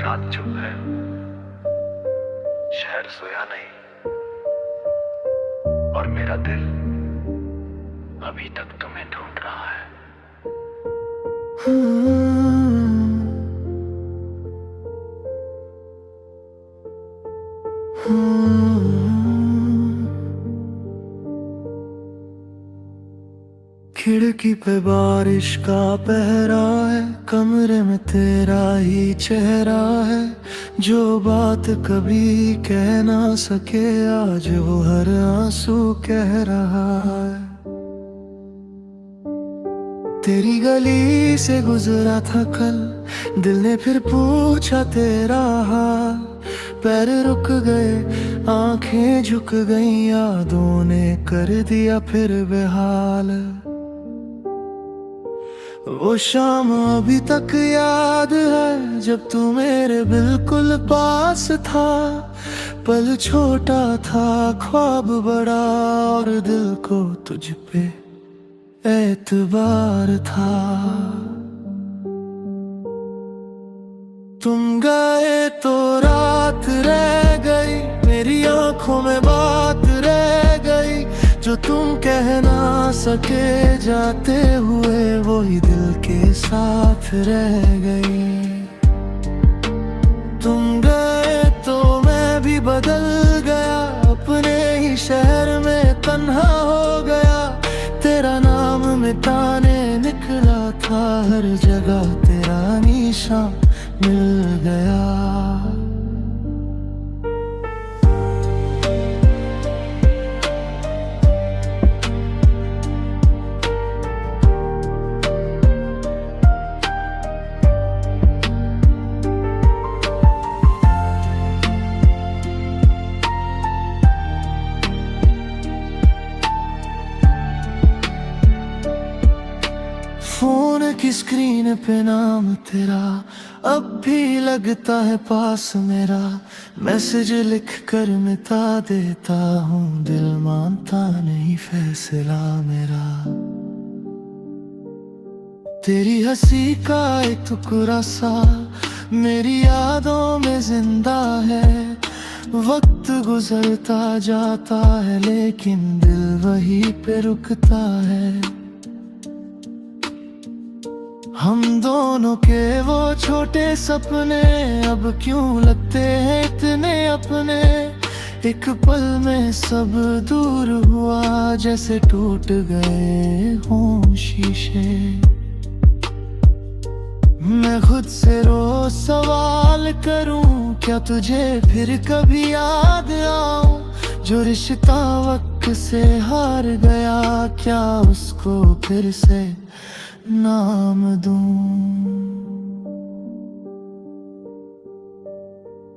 रात चुप है, शहर सोया नहीं और मेरा दिल अभी तक तुम्हें ढूंढ रहा है। खिड़की पे बारिश का पहरा है, कमरे में तेरा ही चेहरा है। जो बात कभी कह ना सके आज वो हर आंसू कह रहा है। तेरी गली से गुजरा था कल, दिल ने फिर पूछा तेरा हाल। पैर रुक गए, आंखें झुक गई, यादों ने कर दिया फिर बेहाल। वो शाम अभी तक याद है जब तू मेरे बिल्कुल पास था। पल छोटा था, ख्वाब बड़ा और दिल को तुझ पे एतबार था। तुम गए तो रात रह गई, मेरी आंखों में बात रह गई। जो तुम कह ना सके जाते हुए वही दिल के साथ रह गई। तुम गए तो मैं भी बदल गया, अपने ही शहर में तन्हा हो गया। तेरा नाम मिटाने निकला था, हर जगह तेरा निशान मिल गया। फोन की स्क्रीन पे नाम तेरा अब भी लगता है पास मेरा। मैसेज लिख कर मिटा देता हूँ, दिल मानता नहीं फैसला मेरा। तेरी हंसी का एक टुकड़ा सा मेरी यादों में जिंदा है। वक्त गुजरता जाता है लेकिन दिल वहीं पे रुकता है। हम दोनों के वो छोटे सपने अब क्यों लगते हैं इतने अपने। एक पल में सब दूर हुआ, जैसे टूट गए हों शीशे। मैं खुद से रोज सवाल करूं, क्या तुझे फिर कभी याद आऊं। जो रिश्ता वक्त से हार गया, क्या उसको फिर से नाम दूं।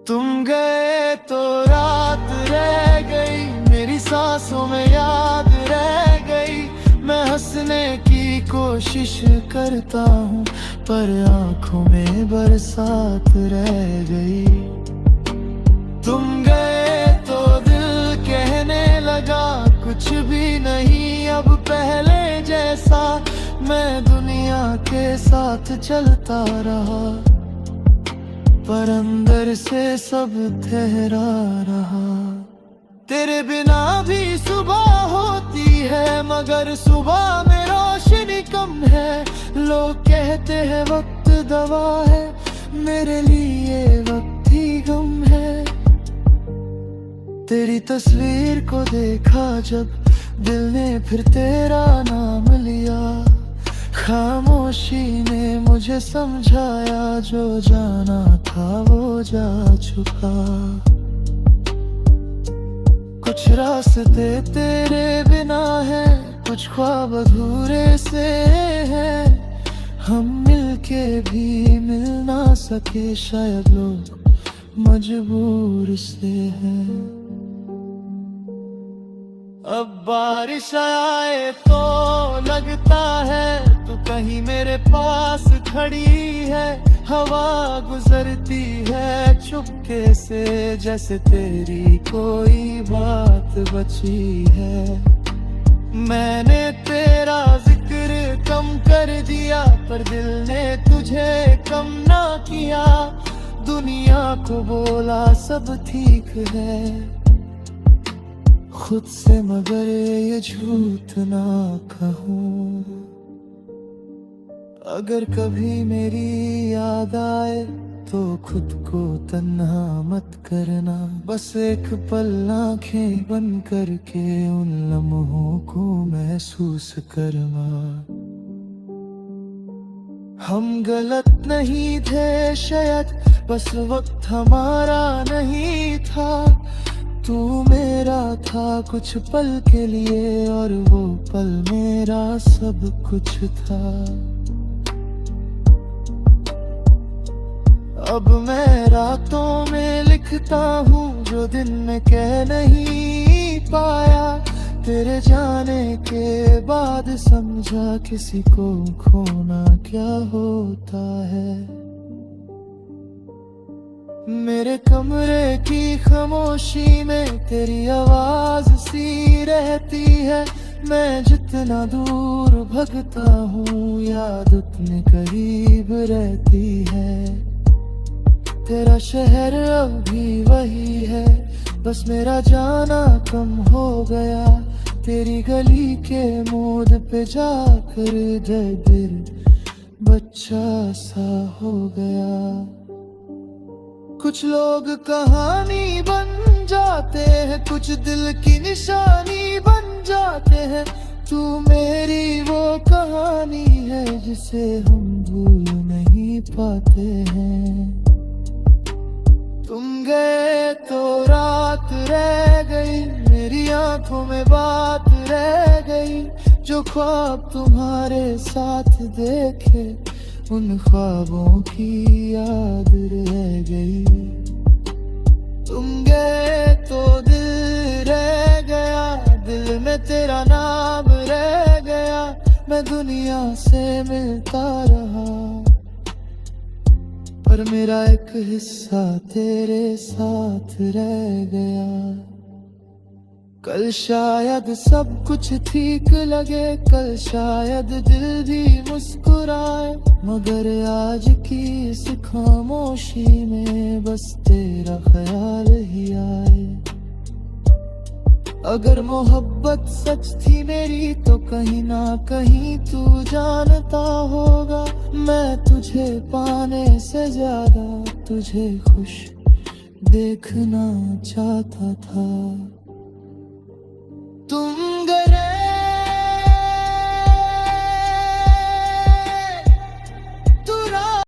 तुम गए तो रात रह गई, मेरी सांसों में याद रह गई। मैं हंसने की कोशिश करता हूँ पर आंखों में बरसात रह गई। तुम गए तो दिल कहने लगा कुछ भी नहीं अब पहले जैसा। मैं दुनिया के साथ चलता रहा पर अंदर से सब ठहरा रहा। तेरे बिना भी सुबह होती है मगर सुबह में रोशनी कम है। लोग कहते हैं वक्त दवा है, मेरे लिए वक्त ही गम है। तेरी तस्वीर को देखा जब दिल ने फिर तेरा नाम लिया। खामोशी ने मुझे समझाया, जो जाना था वो जा चुका। कुछ रास्ते तेरे बिना है, कुछ ख्वाब अधूरे से हैं। हम मिलके भी मिल ना सके, शायद लोग मजबूर से हैं। अब बारिश आए तो लगता है तू कहीं मेरे पास खड़ी है। हवा गुजरती है चुपके से, जैसे तेरी कोई बात बची है। मैंने तेरा जिक्र कम कर दिया पर दिल ने तुझे कम ना किया। दुनिया को बोला सब ठीक है खुद से, मगर ये झूठ ना कहूँ। अगर कभी मेरी याद आए तो खुद को तन्हा मत करना, बस एक पल आंखें बंद करके उन लम्हों को महसूस करना। हम गलत नहीं थे शायद, बस वक्त हमारा नहीं था। तू मेरा था कुछ पल के लिए और वो पल मेरा सब कुछ था। अब मैं रातों में लिखता हूँ जो दिन में कह नहीं पाया। तेरे जाने के बाद समझा किसी को खोना क्या होता है। मेरे कमरे की खामोशी में तेरी आवाज सी रहती है। मैं जितना दूर भगता हूँ याद उतने करीब रहती है। तेरा शहर अब भी वही है, बस मेरा जाना कम हो गया। तेरी गली के मोड़ पे जाकर दिल बच्चा सा हो गया। कुछ लोग कहानी बन जाते हैं, कुछ दिल की निशानी बन जाते हैं। तू मेरी वो कहानी है जिसे हम भूल नहीं पाते हैं। तुम गए तो रात रह गई, मेरी आंखों में बात रह गई। जो ख्वाब तुम्हारे साथ देखे उन ख्वाबों की याद रह गई। तुम गए तो दिल रह गया, दिल में तेरा नाम रह गया। मैं दुनिया से मिलता रहा पर मेरा एक हिस्सा तेरे साथ रह गया। कल शायद सब कुछ ठीक लगे, कल शायद दिल भी मुस्कुराए, मगर आज की इस खामोशी में बस तेरा ख्याल ही आए। अगर मोहब्बत सच थी मेरी तो कहीं ना कहीं तू जानता होगा। मैं तुझे पाने से ज्यादा तुझे खुश देखना चाहता था।